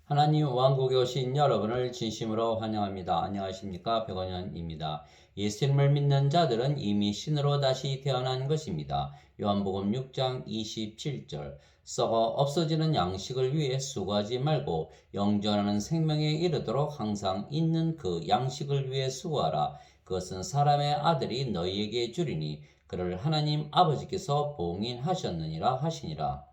하나님 왕국에 오신 여러분을 진심으로 환영합니다. 안녕하십니까? 백원현입니다. 예수님을 믿는 자들은 이미 신으로 다시 태어난 것입니다. 요한복음 6장 27절 썩어 없어지는 양식을 위해 수고하지 말고 영존하는 생명에 이르도록 항상 있는 그 양식을 위해 수고하라. 그것은 사람의 아들이 너희에게 주리니 그를 하나님 아버지께서 봉인하셨느니라 하시니라.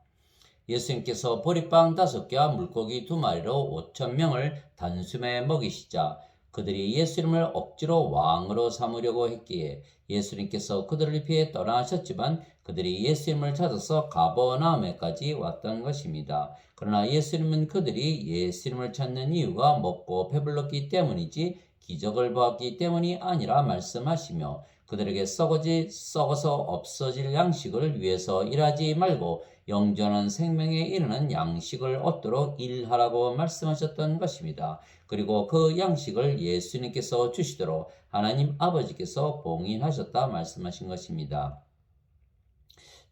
예수님께서 보리빵 5개와 물고기 2마리로 5,000명을 단숨에 먹이시자 그들이 예수님을 억지로 왕으로 삼으려고 했기에 예수님께서 그들을 피해 떠나셨지만 그들이 예수님을 찾아서 가버나움에까지 왔던 것입니다. 그러나 예수님은 그들이 예수님을 찾는 이유가 먹고 배불렀기 때문이지 기적을 보았기 때문이 아니라 말씀하시며 그들에게 썩어서 없어질 양식을 위해서 일하지 말고 영전한 생명에 이르는 양식을 얻도록 일하라고 말씀하셨던 것입니다. 그리고 그 양식을 예수님께서 주시도록 하나님 아버지께서 봉인하셨다 말씀하신 것입니다.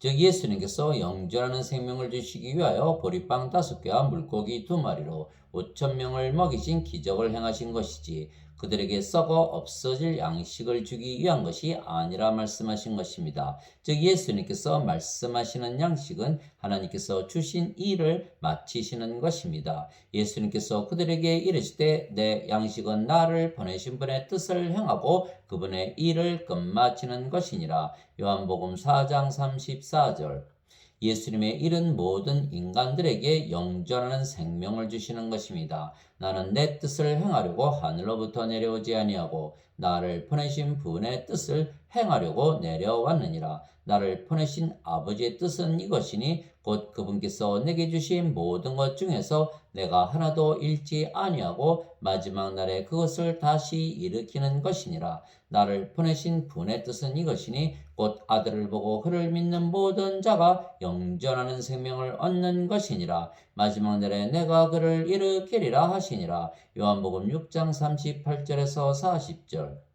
즉 예수님께서 영존하는 생명을 주시기 위하여 보리빵 5개와 물고기 2마리로 5,000명을 먹이신 기적을 행하신 것이지 그들에게 썩어 없어질 양식을 주기 위한 것이 아니라 말씀하신 것입니다. 즉 예수님께서 말씀하시는 양식은 하나님께서 주신 일을 마치시는 것입니다. 예수님께서 그들에게 이르시되 내 양식은 나를 보내신 분의 뜻을 행하고 그분의 일을 끝마치는 것이니라. 요한복음 4장 34절 예수님의 일은 모든 인간들에게 영존하는 생명을 주시는 것입니다. 나는 내 뜻을 행하려고 하늘로부터 내려오지 아니하고 나를 보내신 분의 뜻을 행하려고 내려왔느니라. 나를 보내신 아버지의 뜻은 이것이니 곧 그분께서 내게 주신 모든 것 중에서 내가 하나도 잃지 아니하고 마지막 날에 그것을 다시 일으키는 것이니라. 나를 보내신 분의 뜻은 이것이니 곧 아들을 보고 그를 믿는 모든 자가 영존하는 생명을 얻는 것이니라. 마지막 날에 내가 그를 일으키리라 하시니라. 요한복음 6장 38절에서 40절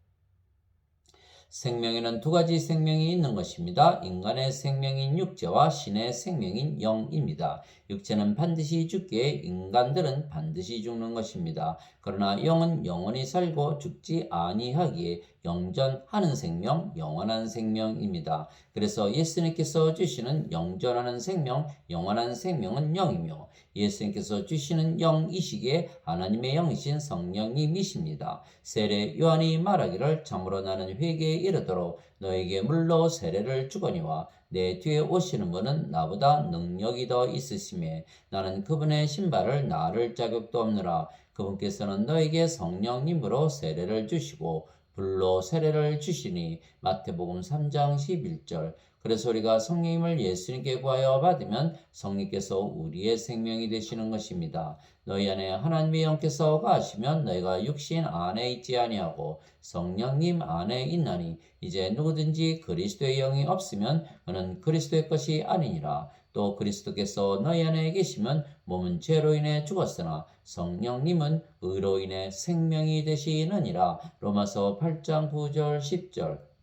생명에는 2가지 생명이 있는 것입니다. 인간의 생명인 육체와 신의 생명인 영입니다. 육체는 반드시 죽기에 인간들은 반드시 죽는 것입니다. 그러나 영은 영원히 살고 죽지 아니하기에 영전하는 생명, 영원한 생명입니다. 그래서 예수님께서 주시는 영전하는 생명, 영원한 생명은 영이며 예수님께서 주시는 영이시기에 하나님의 영이신 성령님이십니다. 세례 요한이 말하기를 참으로 나는 회개에 이르도록 너에게 물로 세례를 주거니와 내 뒤에 오시는 분은 나보다 능력이 더 있으심에 나는 그분의 신발을 나를 자격도 없느라. 그분께서는 너에게 성령님으로 세례를 주시고 불로 세례를 주시니. 마태복음 3장 11절 그래서 우리가 성령님을 예수님께 구하여 받으면 성령께서 우리의 생명이 되시는 것입니다. 너희 안에 하나님의 영께서 거하시면 너희가 육신 안에 있지 아니하고 성령님 안에 있나니 이제 누구든지 그리스도의 영이 없으면 그는 그리스도의 것이 아니니라. 또 그리스도께서 너희 안에 계시면 몸은 죄로 인해 죽었으나 성령님은 의로 인해 생명이 되시느니라. 로마서 8장 9절 10절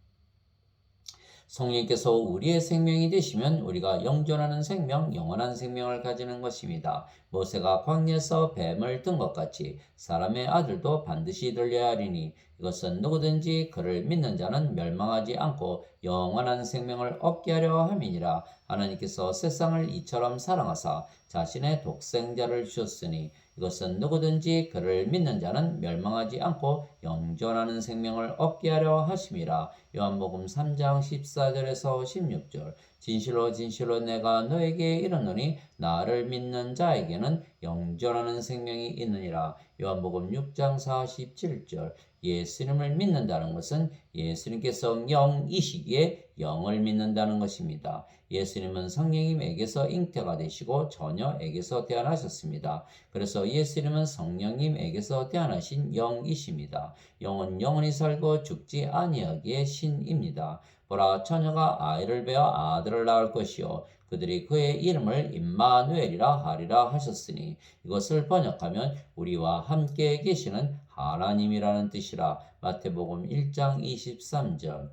성령께서 우리의 생명이 되시면 우리가 영존하는 생명, 영원한 생명을 가지는 것입니다. 모세가 광야에서 뱀을 든 것 같이 사람의 아들도 반드시 들려야 하리니 이것은 누구든지 그를 믿는 자는 멸망하지 않고 영원한 생명을 얻게 하려 함이니라. 하나님께서 세상을 이처럼 사랑하사 자신의 독생자를 주셨으니 이것은 누구든지 그를 믿는 자는 멸망하지 않고 영존하는 생명을 얻게 하려 하심이라. 요한복음 3장 14절에서 16절 진실로 진실로 내가 너에게 이르노니 나를 믿는 자에게는 영존하는 생명이 있느니라. 요한복음 6장 47절 예수님을 믿는다는 것은 예수님께서 영이시기에 영을 믿는다는 것입니다. 예수님은 성령님에게서 잉태가 되시고 처녀에게서 태어나셨습니다. 그래서 예수님은 성령님에게서 태어나신 영이십니다. 영은 영원히 살고 죽지 아니하기에 신입니다. 보라 처녀가 아이를 베어 아들을 낳을 것이요 그들이 그의 이름을 임마누엘이라 하리라 하셨으니 이것을 번역하면 우리와 함께 계시는 하나님이라는 뜻이라. 마태복음 1장 23절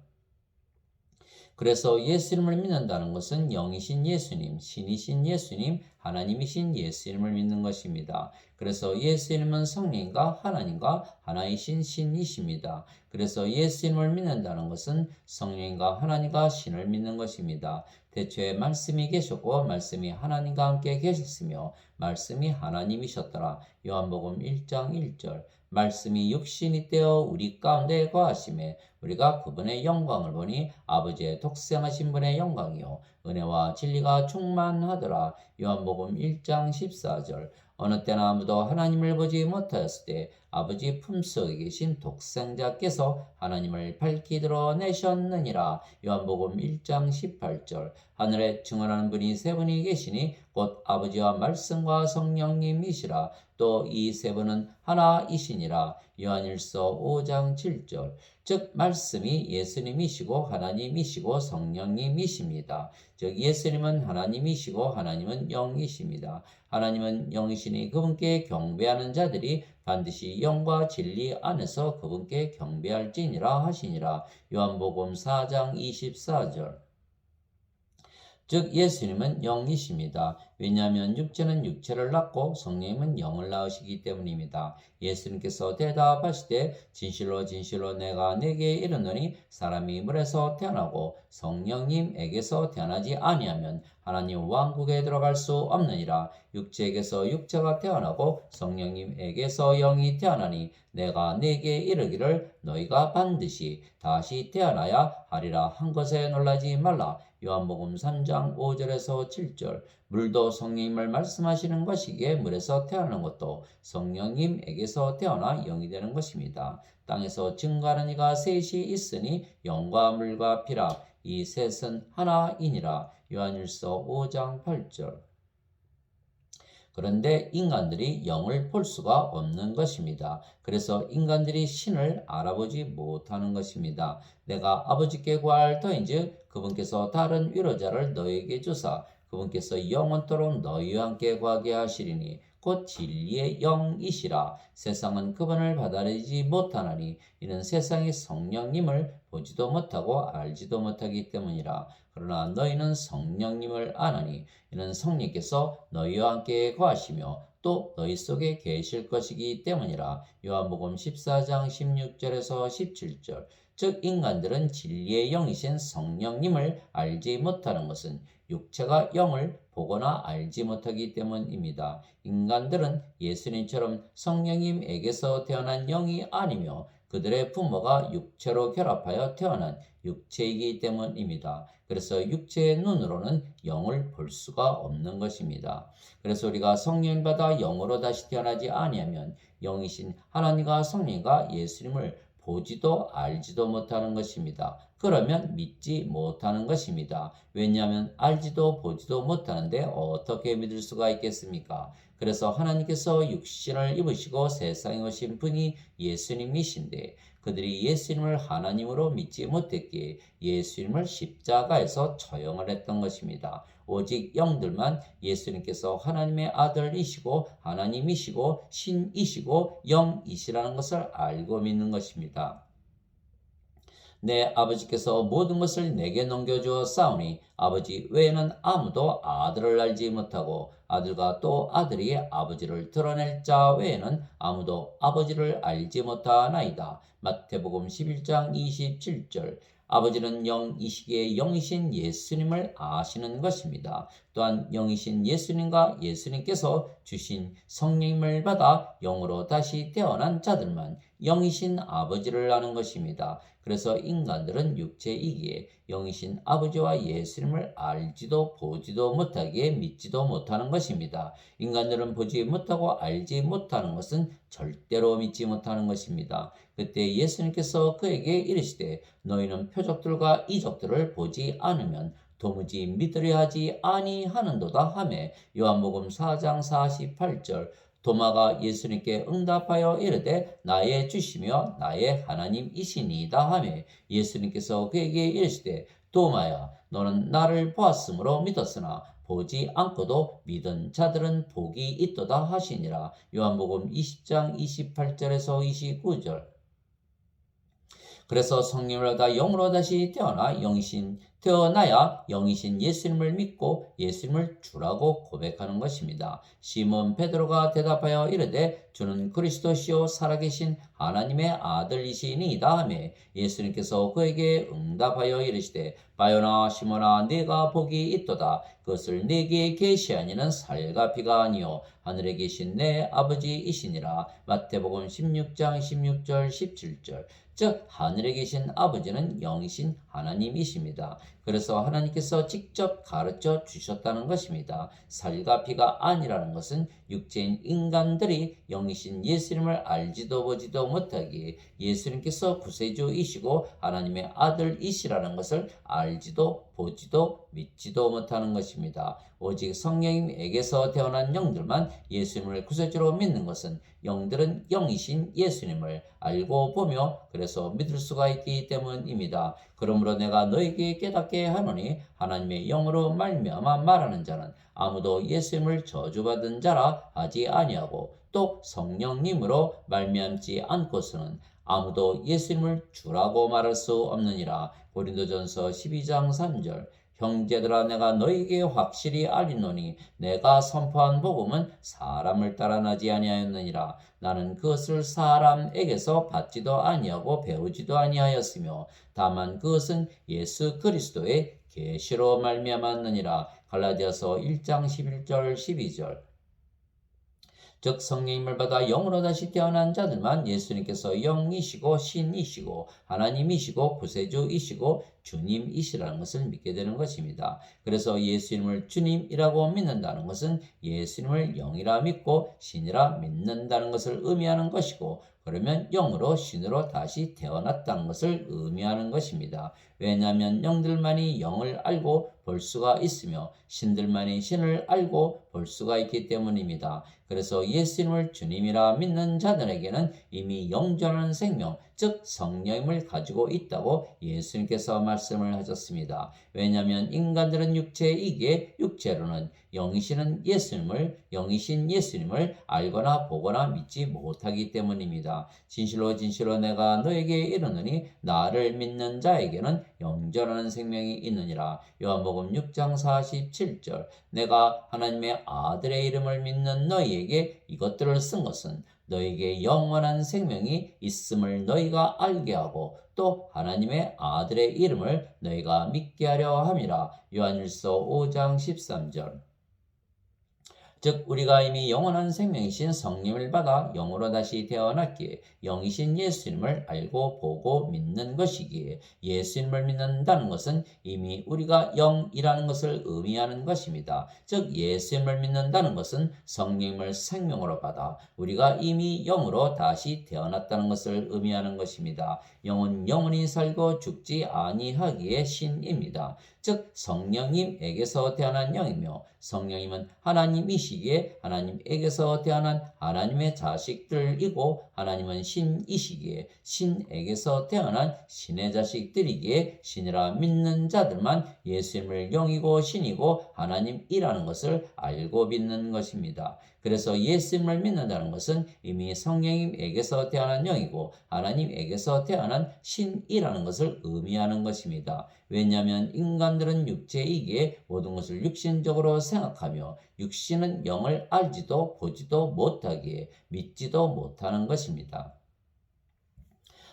그래서 예수님을 믿는다는 것은 영이신 예수님, 신이신 예수님, 하나님이신 예수님을 믿는 것입니다. 그래서 예수님은 성령과 하나님과 하나이신 신이십니다. 그래서 예수님을 믿는다는 것은 성령과 하나님과 신을 믿는 것입니다. 태초에 말씀이 계셨고 말씀이 하나님과 함께 계셨으며 말씀이 하나님이셨더라. 요한복음 1장 1절. 말씀이 육신이 되어 우리 가운데 거하심에 우리가 그분의 영광을 보니 아버지의 독생하신 분의 영광이요 은혜와 진리가 충만하더라. 요한복음 1장 14절. 어느 때나 아무도 하나님을 보지 못하였을 때 아버지 품속에 계신 독생자께서 하나님을 밝히 드러내셨느니라. 요한복음 1장 18절. 하늘에 증언하는 분이 세 분이 계시니 곧 아버지와 말씀과 성령님이시라. 또 이 세 분은 하나이시니라. 요한일서 5장 7절. 즉 말씀이 예수님이시고 하나님이시고 성령님이십니다. 즉 예수님은 하나님이시고 하나님은 영이십니다. 하나님은 영이시니 그분께 경배하는 자들이 반드시 영과 진리 안에서 그분께 경배할지니라 하시니라. 요한복음 4장 24절. 즉 예수님은 영이십니다. 왜냐하면 육체는 육체를 낳고 성령님은 영을 낳으시기 때문입니다. 예수님께서 대답하시되 진실로 진실로 내가 네게 이르노니 사람이 물에서 태어나고 성령님에게서 태어나지 아니하면 하나님 왕국에 들어갈 수 없느니라. 육체에게서 육체가 태어나고 성령님에게서 영이 태어나니 내가 네게 이르기를 너희가 반드시 다시 태어나야 하리라 한 것에 놀라지 말라. 요한복음 3장 5절에서 7절. 물도 성령님을 말씀하시는 것이기에 물에서 태어나는 것도 성령님에게서 태어나 영이 되는 것입니다. 땅에서 증거하는 이가 셋이 있으니 영과 물과 피라. 이 셋은 하나이니라. 요한일서 5장 8절. 그런데 인간들이 영을 볼 수가 없는 것입니다. 그래서 인간들이 신을 알아보지 못하는 것입니다. 내가 아버지께 구할 터인즉 그분께서 다른 위로자를 너희에게 주사 그분께서 영원토록 너희와 함께 구하게 하시리니 곧 진리의 영이시라. 세상은 그분을 받아들이지 못하나니 이는 세상이 성령님을 보지도 못하고 알지도 못하기 때문이라. 그러나 너희는 성령님을 아나니 이는 성령께서 너희와 함께 거하시며 또 너희 속에 계실 것이기 때문이라. 요한복음 14장 16절에서 17절. 즉 인간들은 진리의 영이신 성령님을 알지 못하는 것은 육체가 영을 보거나 알지 못하기 때문입니다. 인간들은 예수님처럼 성령님에게서 태어난 영이 아니며 그들의 부모가 육체로 결합하여 태어난 육체이기 때문입니다. 그래서 육체의 눈으로는 영을 볼 수가 없는 것입니다. 그래서 우리가 성령을 받아 영으로 다시 태어나지 아니하면 영이신 하나님과 성령과 예수님을 보지도 알지도 못하는 것입니다. 그러면 믿지 못하는 것입니다. 왜냐하면 알지도 보지도 못하는데 어떻게 믿을 수가 있겠습니까? 그래서 하나님께서 육신을 입으시고 세상에 오신 분이 예수님이신데 그들이 예수님을 하나님으로 믿지 못했기에 예수님을 십자가에서 처형을 했던 것입니다. 오직 영들만 예수님께서 하나님의 아들이시고 하나님이시고 신이시고 영이시라는 것을 알고 믿는 것입니다. 내 아버지께서 모든 것을 내게 넘겨주었사오니 아버지 외에는 아무도 아들을 알지 못하고 아들과 또 아들이 아버지를 드러낼 자 외에는 아무도 아버지를 알지 못하나이다. 마태복음 11장 27절. 아버지는 영이시기에 영이신 예수님을 아시는 것입니다. 또한 영이신 예수님과 예수님께서 주신 성령님을 받아 영으로 다시 태어난 자들만 영이신 아버지를 아는 것입니다. 그래서 인간들은 육체이기에 영이신 아버지와 예수님을 알지도 보지도 못하기에 믿지도 못하는 것입니다. 인간들은 보지 못하고 알지 못하는 것은 절대로 믿지 못하는 것입니다. 그때 예수님께서 그에게 이르시되 너희는 표적들과 이적들을 보지 않으면 도무지 믿으려 하지 아니하는도다 하매 요한복음 4장 48절. 도마가 예수님께 응답하여 이르되 나의 주시며 나의 하나님이시니이다 하매 예수님께서 그에게 이르시되 도마야 너는 나를 보았으므로 믿었으나 보지 않고도 믿은 자들은 복이 있도다 하시니라. 요한복음 20장 28절에서 29절. 그래서 성령을 받아 영으로 다시 태어나 영이신 태어나야 영이신 예수님을 믿고 예수님을 주라고 고백하는 것입니다. 시몬 베드로가 대답하여 이르되 주는 그리스도시요 살아계신 하나님의 아들이시니이다 하며 예수님께서 그에게 응답하여 이르시되 바요나 시몬아 네가 복이 있도다. 그것을 네게 계시한 이는 살과 피가 아니요 하늘에 계신 내 아버지이시니라. 마태복음 16장 16절 17절. 즉 하늘에 계신 아버지는 영이신 하나님이십니다. 그래서 하나님께서 직접 가르쳐 주셨다는 것입니다. 살과 피가 아니라는 것은 육체인 인간들이 영이신 예수님을 알지도 보지도 못하기에 예수님께서 구세주이시고 하나님의 아들이시라는 것을 알지도 보지도 믿지도 못하는 것입니다. 오직 성령님에게서 태어난 영들만 예수님을 구세주로 믿는 것은 영들은 영이신 예수님을 알고 보며 그래서 믿을 수가 있기 때문입니다. 그러므로 내가 너에게 깨닫게 하노니 하나님의 영으로 말미암아 말하는 자는 아무도 예수님을 저주받은 자라 하지 아니하고 또 성령님으로 말미암지 않고서는 아무도 예수님을 주라고 말할 수 없느니라. 고린도전서 12장 3절. 형제들아 내가 너희에게 확실히 알리노니 내가 선포한 복음은 사람을 따라 나지 아니하였느니라. 나는 그것을 사람에게서 받지도 아니하고 배우지도 아니하였으며 다만 그것은 예수 그리스도의 계시로 말미암았느니라. 갈라디아서 1장 11절 12절. 즉 성령님을 받아 영으로 다시 태어난 자들만 예수님께서 영이시고 신이시고 하나님이시고 구세주이시고 주님이시라는 것을 믿게 되는 것입니다. 그래서 예수님을 주님이라고 믿는다는 것은 예수님을 영이라 믿고 신이라 믿는다는 것을 의미하는 것이고 그러면 영으로 신으로 다시 태어났다는 것을 의미하는 것입니다. 왜냐하면 영들만이 영을 알고 볼 수가 있으며 신들만이 신을 알고 볼 수가 있기 때문입니다. 그래서 예수님을 주님이라 믿는 자들에게는 이미 영전한 생명, 즉 성령님을 가지고 있다고 예수님께서 말씀을 하셨습니다. 왜냐하면 인간들은 육체이기에 육체로는 영이신 예수님을 알거나 보거나 믿지 못하기 때문입니다. 진실로 진실로 내가 너에게 이르노니 나를 믿는 자에게는 영전한 생명이 있느니라. 요한복음 6장 47절. 내가 하나님의 아들의 이름을 믿는 너희에게 이것들을 쓴 것은 너희에게 영원한 생명이 있음을 너희가 알게 하고 또 하나님의 아들의 이름을 너희가 믿게 하려 함이라. 요한일서 5장 13절. 즉 우리가 이미 영원한 생명이신 성령을 받아 영으로 다시 태어났기에 영이신 예수님을 알고 보고 믿는 것이기에 예수님을 믿는다는 것은 이미 우리가 영이라는 것을 의미하는 것입니다. 즉 예수님을 믿는다는 것은 성령을 생명으로 받아 우리가 이미 영으로 다시 태어났다는 것을 의미하는 것입니다. 영은 영원히 살고 죽지 아니하기에 신입니다. 즉 성령님에게서 태어난 영이며 성령님은 하나님이시기에 하나님에게서 태어난 하나님의 자식들이고 하나님은 신이시기에 신에게서 태어난 신의 자식들이기에 신이라 믿는 자들만 예수님을 영이고 신이고 하나님이라는 것을 알고 믿는 것입니다. 그래서 예수님을 믿는다는 것은 이미 성령님에게서 태어난 영이고 하나님에게서 태어난 신이라는 것을 의미하는 것입니다. 왜냐하면 인간들은 육체이기에 모든 것을 육신적으로 생각하며 육신은 영을 알지도 보지도 못하기에 믿지도 못하는 것입니다.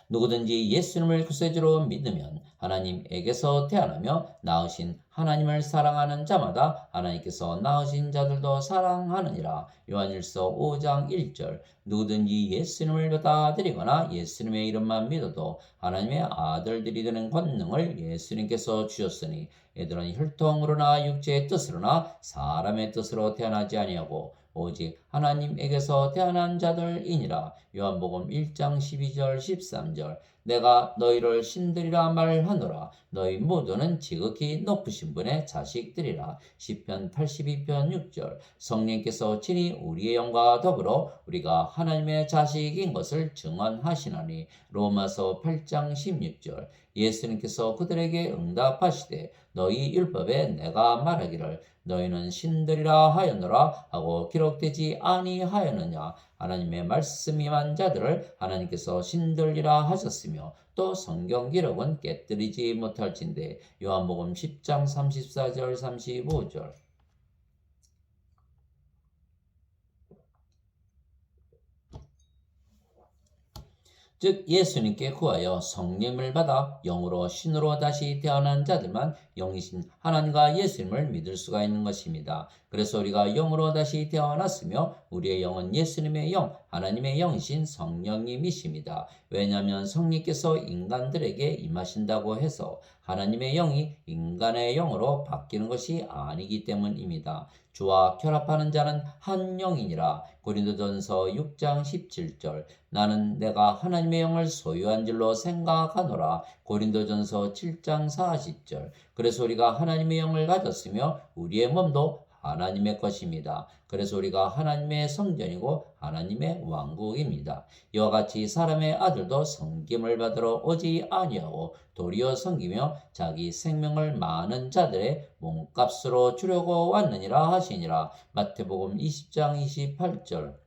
누구든지 예수님을 구세주로 믿으면 하나님에게서 태어나며 낳으신 하나님을 사랑하는 자마다 하나님께서 낳으신 자들도 사랑하느니라. 요한일서 5장 1절. 누구든지 예수님을 받아들이거나 예수님의 이름만 믿어도 하나님의 아들들이 되는 권능을 예수님께서 주셨으니 이들은 혈통으로나 육체의 뜻으로나 사람의 뜻으로 태어나지 아니하고 오직 하나님에게서 태어난 자들이니라. 요한복음 1장 12절 13절. 내가 너희를 신들이라 말하노라. 너희 모두는 지극히 높으신 분의 자식들이라. 시편 82편 6절. 성령께서 친히 우리의 영과 더불어 우리가 하나님의 자식인 것을 증언하시나니. 로마서 8장 16절. 예수님께서 그들에게 응답하시되 너희 율법에 내가 말하기를 너희는 신들이라 하였노라 하고 기록되지 아니하였느냐. 하나님의 말씀 임한 자들을 하나님께서 신들이라 하셨으며 않았으며 또 성경 기록은 깨뜨리지 못할진대. 요한복음 10장 34절 35절. 즉 예수님께 구하여 성령을 받아 영으로 신으로 다시 태어난 자들만 영이신 하나님과 예수님을 믿을 수가 있는 것입니다. 그래서 우리가 영으로 다시 태어났으며 우리의 영은 예수님의 영, 하나님의 영이신 성령님이십니다. 왜냐하면 성령께서 인간들에게 임하신다고 해서 하나님의 영이 인간의 영으로 바뀌는 것이 아니기 때문입니다. 주와 결합하는 자는 한 영이니라. 고린도전서 6장 17절. 나는 내가 하나님의 영을 소유한 줄로 생각하노라. 고린도전서 7장 40절. 그래서 우리가 하나님의 영을 가졌으며 우리의 몸도 하나님의 것입니다. 그래서 우리가 하나님의 성전이고 하나님의 왕국입니다. 이와 같이 사람의 아들도 섬김을 받으러 오지 아니하고 도리어 섬기며 자기 생명을 많은 자들의 몸값으로 주려고 왔느니라 하시니라. 마태복음 20장 28절.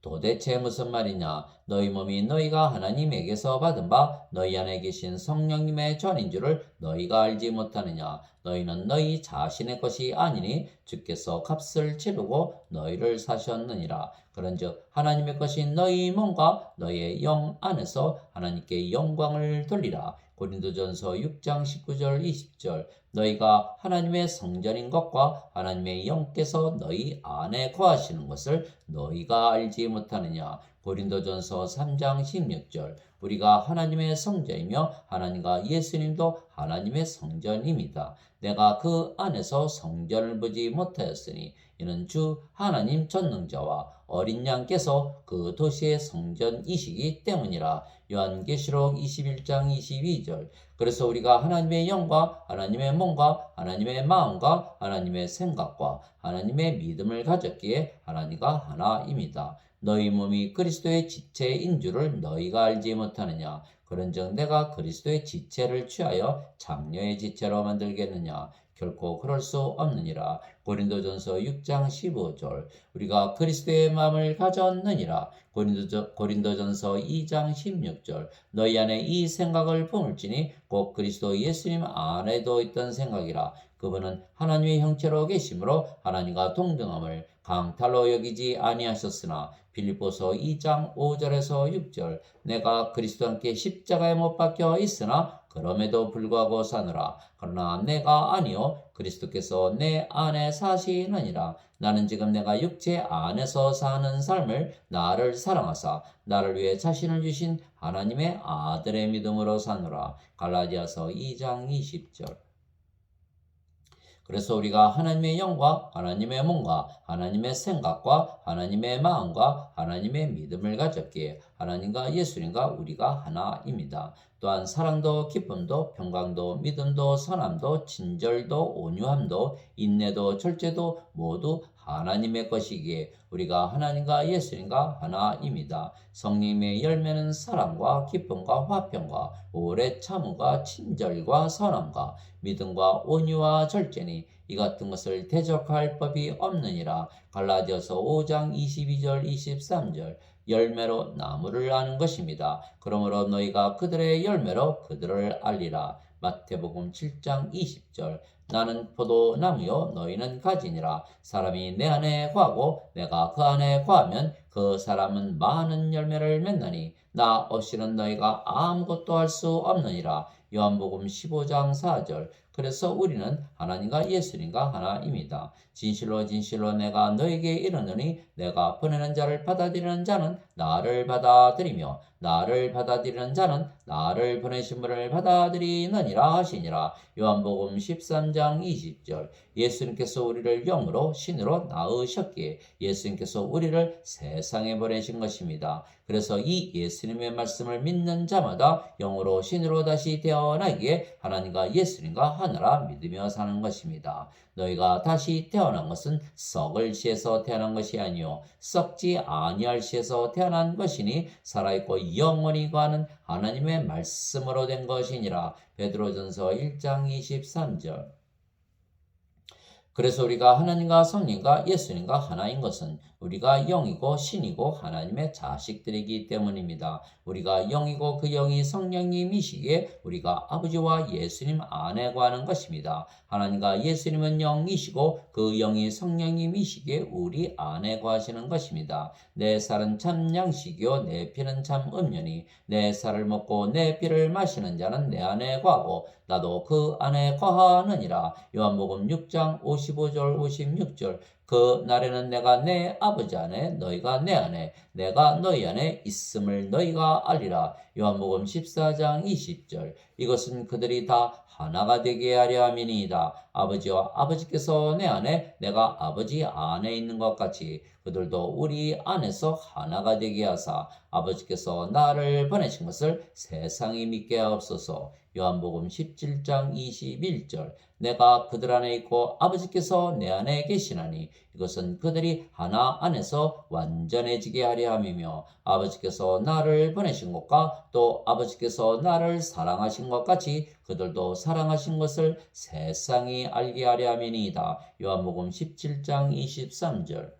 도대체 무슨 말이냐? 너희 몸이 너희가 하나님에게서 받은 바 너희 안에 계신 성령님의 전인 줄을 너희가 알지 못하느냐? 너희는 너희 자신의 것이 아니니 주께서 값을 치르고 너희를 사셨느니라. 그런즉 하나님의 것인 너희 몸과 너희의 영 안에서 하나님께 영광을 돌리라. 고린도전서 6장 19절 20절. 너희가 하나님의 성전인 것과 하나님의 영께서 너희 안에 거하시는 것을 너희가 알지 못하느냐. 고린도전서 3장 16절. 우리가 하나님의 성전이며 하나님과 예수님도 하나님의 성전입니다. 내가 그 안에서 성전을 보지 못하였으니 이는 주 하나님 전능자와 어린 양께서 그 도시의 성전이시기 때문이라. 요한계시록 21장 22절. 그래서 우리가 하나님의 영과 하나님의 몸과 하나님의 마음과 하나님의 생각과 하나님의 믿음을 가졌기에 하나님과 하나입니다. 너희 몸이 그리스도의 지체인 줄을 너희가 알지 못하느냐? 그런즉 내가 그리스도의 지체를 취하여 장녀의 지체로 만들겠느냐? 결코 그럴 수 없느니라. 고린도전서 6장 15절. 우리가 그리스도의 마음을 가졌느니라. 고린도전서 2장 16절. 너희 안에 이 생각을 품을지니 곧 그리스도 예수님 안에도 있던 생각이라. 그분은 하나님의 형체로 계심으로 하나님과 동등함을 강탈로 여기지 아니하셨으나. 빌립보서 2장 5절에서 6절. 내가 그리스도와 함께 십자가에 못 박혀 있으나 그럼에도 불구하고 사느라. 그러나 내가 아니요 그리스도께서 내 안에 사시느니라. 나는 지금 내가 육체 안에서 사는 삶을 나를 사랑하사 나를 위해 자신을 주신 하나님의 아들의 믿음으로 사느라. 갈라디아서 2장 20절. 그래서 우리가 하나님의 영과 하나님의 몸과 하나님의 생각과 하나님의 마음과 하나님의 믿음을 가졌기에 하나님과 예수님과 우리가 하나입니다. 또한 사랑도 기쁨도 평강도 믿음도 선함도 친절도 온유함도 인내도 절제도 모두 하나님의 것이기에 우리가 하나님과 예수님과 하나입니다. 성령의 열매는 사랑과 기쁨과 화평과 오래 참음과 친절과 선함과 믿음과 온유와 절제니 이 같은 것을 대적할 법이 없느니라. 갈라디아서 5장 22절 23절. 열매로 나무를 아는 것입니다. 그러므로 너희가 그들의 열매로 그들을 알리라. 마태복음 7장 20절. 나는 포도나무요 너희는 가지니라. 사람이 내 안에 거하고 내가 그 안에 거하면 그 사람은 많은 열매를 맺나니 나 없이는 너희가 아무것도 할 수 없느니라. 요한복음 15장 4절. 그래서 우리는 하나님과 예수님과 하나입니다. 진실로 진실로 내가 너에게 이르노니 내가 보내는 자를 받아들이는 자는 나를 받아들이며 나를 받아들이는 자는 나를 보내신 분을 받아들이느니라 하시니라. 요한복음 13장 20절. 예수님께서 우리를 영으로 신으로 낳으셨기에 예수님께서 우리를 세상에 보내신 것입니다. 그래서 이 예수님의 말씀을 믿는 자마다 영으로 신으로 다시 태어나기에 하나님과 예수님과 하나라 믿으며 사는 것입니다. 너희가 다시 태어난 것은 썩을 씨에서 태어난 것이 아니요 썩지 아니할 씨에서 태어난 것이니 살아있고 영원히 거하는 하나님의 말씀으로 된 것이니라. 베드로전서 1장 23절. 그래서 우리가 하나님과 성령과 예수님과 하나인 것은 우리가 영이고 신이고 하나님의 자식들이기 때문입니다. 우리가 영이고 그 영이 성령님이시기에 우리가 아버지와 예수님 안에 거하는 것입니다. 하나님과 예수님은 영이시고 그 영이 성령님이시기에 우리 안에 거하시는 것입니다. 내 살은 참 양식이요 내 피는 참 음료니 내 살을 먹고 내 피를 마시는 자는 내 안에 거하고 나도 그 안에 거하느니라. 요한복음 6장 55절 56절. 그 날에는 내가 내 아버지 안에 너희가 내 안에 내가 너희 안에 있음을 너희가 알리라. 요한복음 14장 20절. 이것은 그들이 다 하나가 되게 하려 함이니이다. 아버지와 아버지께서 내 안에 내가 아버지 안에 있는 것 같이 그들도 우리 안에서 하나가 되게 하사 아버지께서 나를 보내신 것을 세상이 믿게 하옵소서. 요한복음 17장 21절. 내가 그들 안에 있고 아버지께서 내 안에 계시나니 이것은 그들이 하나 안에서 완전해지게 하려 함이며 아버지께서 나를 보내신 것과 또 아버지께서 나를 사랑하신 것 같이 그들도 사랑하신 것을 세상이 알게 하려 함이니이다. 요한복음 17장 23절.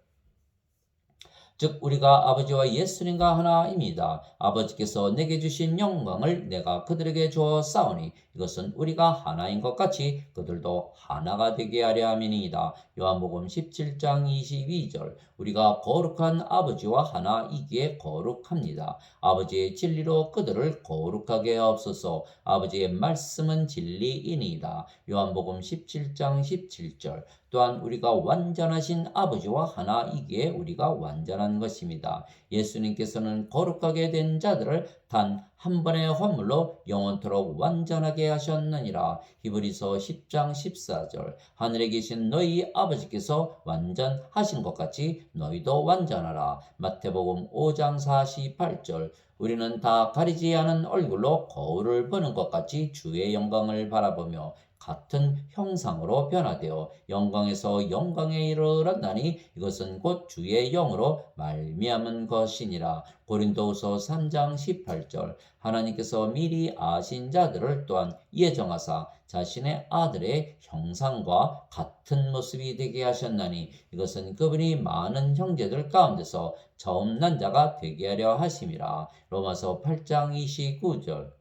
즉 우리가 아버지와 예수님과 하나입니다. 아버지께서 내게 주신 영광을 내가 그들에게 주어 싸우니 이것은 우리가 하나인 것 같이 그들도 하나가 되게 하려 함이니이다. 요한복음 17장 22절. 우리가 거룩한 아버지와 하나이기에 거룩합니다. 아버지의 진리로 그들을 거룩하게 하옵소서. 아버지의 말씀은 진리이니이다. 요한복음 17장 17절. 또한 우리가 완전하신 아버지와 하나이기에 우리가 완전한 것입니다. 예수님께서는 거룩하게 된 자들을 단 한 번의 헌물로 영원토록 완전하게 하셨느니라. 히브리서 10장 14절. 하늘에 계신 너희 아버지께서 완전하신 것 같이 너희도 완전하라. 마태복음 5장 48절. 우리는 다 가리지 않은 얼굴로 거울을 보는 것 같이 주의 영광을 바라보며 같은 형상으로 변화되어 영광에서 영광에 이르렀나니 이것은 곧 주의 영으로 말미암은 것이니라. 고린도후서 3장 18절. 하나님께서 미리 아신 자들을 또한 예정하사 자신의 아들의 형상과 같은 모습이 되게 하셨나니 이것은 그분이 많은 형제들 가운데서 처음 난 자가 되게 하려 하심이라. 로마서 8장 29절.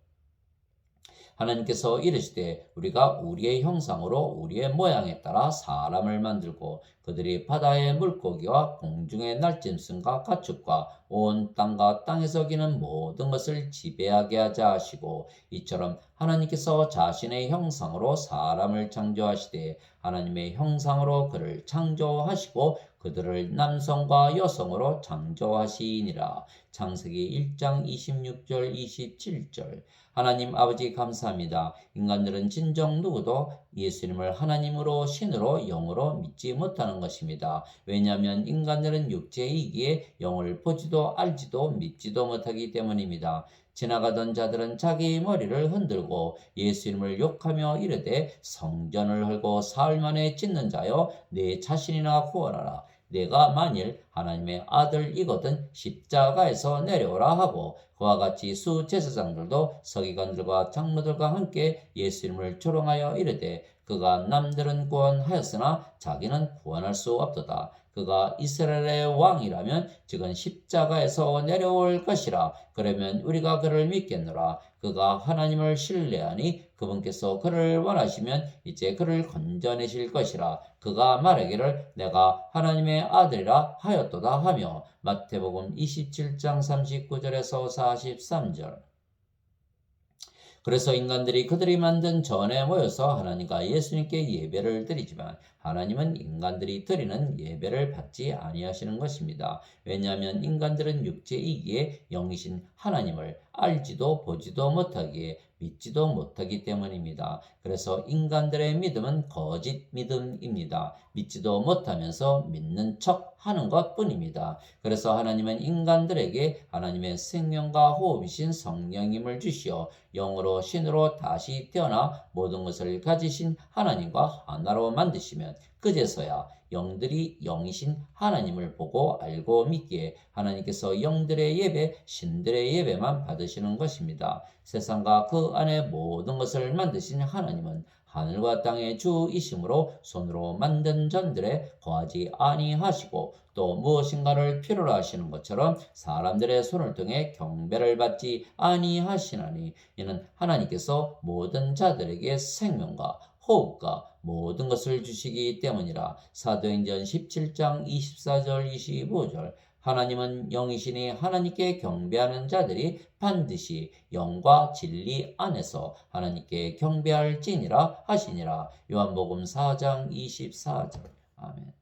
하나님께서 이르시되 우리가 우리의 형상으로 우리의 모양에 따라 사람을 만들고 그들이 바다의 물고기와 공중의 날짐승과 가축과 온 땅과 땅에서 기는 모든 것을 지배하게 하자 하시고 이처럼 하나님께서 자신의 형상으로 사람을 창조하시되 하나님의 형상으로 그를 창조하시고 그들을 남성과 여성으로 창조하시니라. 창세기 1장 26절 27절. 하나님 아버지 감사합니다. 인간들은 진정 누구도 예수님을 하나님으로 신으로 영으로 믿지 못하는 것입니다. 왜냐하면 인간들은 육체이기에 영을 보지도 알지도 믿지도 못하기 때문입니다. 지나가던 자들은 자기 머리를 흔들고 예수님을 욕하며 이르되 성전을 헐고 사흘 만에 짓는 자여 내 자신이나 구원하라. 내가 만일 하나님의 아들이거든 십자가에서 내려오라 하고 그와 같이 수제사장들도 서기관들과 장로들과 함께 예수님을 조롱하여 이르되 그가 남들은 구원하였으나 자기는 구원할 수 없도다. 그가 이스라엘의 왕이라면 지금 십자가에서 내려올 것이라. 그러면 우리가 그를 믿겠노라. 그가 하나님을 신뢰하니 그분께서 그를 원하시면 이제 그를 건져내실 것이라. 그가 말하기를 내가 하나님의 아들이라 하였도다 하며 마태복음 27장 39절에서 43절. 그래서 인간들이 그들이 만든 전에 모여서 하나님과 예수님께 예배를 드리지만 하나님은 인간들이 드리는 예배를 받지 아니하시는 것입니다. 왜냐하면 인간들은 육체이기에 영이신 하나님을 알지도 보지도 못하기에 믿지도 못하기 때문입니다. 그래서 인간들의 믿음은 거짓 믿음입니다. 믿지도 못하면서 믿는 척 하는 것 뿐입니다. 그래서 하나님은 인간들에게 하나님의 생명과 호흡이신 성령님을 주시어 영으로 신으로 다시 태어나 모든 것을 가지신 하나님과 하나로 만드시면 그제서야 영들이 영이신 하나님을 보고 알고 믿기에 하나님께서 영들의 예배, 신들의 예배만 받으시는 것입니다. 세상과 그 안에 모든 것을 만드신 하나님은 하늘과 땅의 주이심으로 손으로 만든 전들에 거하지 아니하시고 또 무엇인가를 필요로 하시는 것처럼 사람들의 손을 통해 경배를 받지 아니하시나니 이는 하나님께서 모든 자들에게 생명과 호흡과 모든 것을 주시기 때문이라. 사도행전 17장 24절 25절. 하나님은 영이시니 하나님께 경배하는 자들이 반드시 영과 진리 안에서 하나님께 경배할지니라 하시니라. 요한복음 4장 24절. 아멘.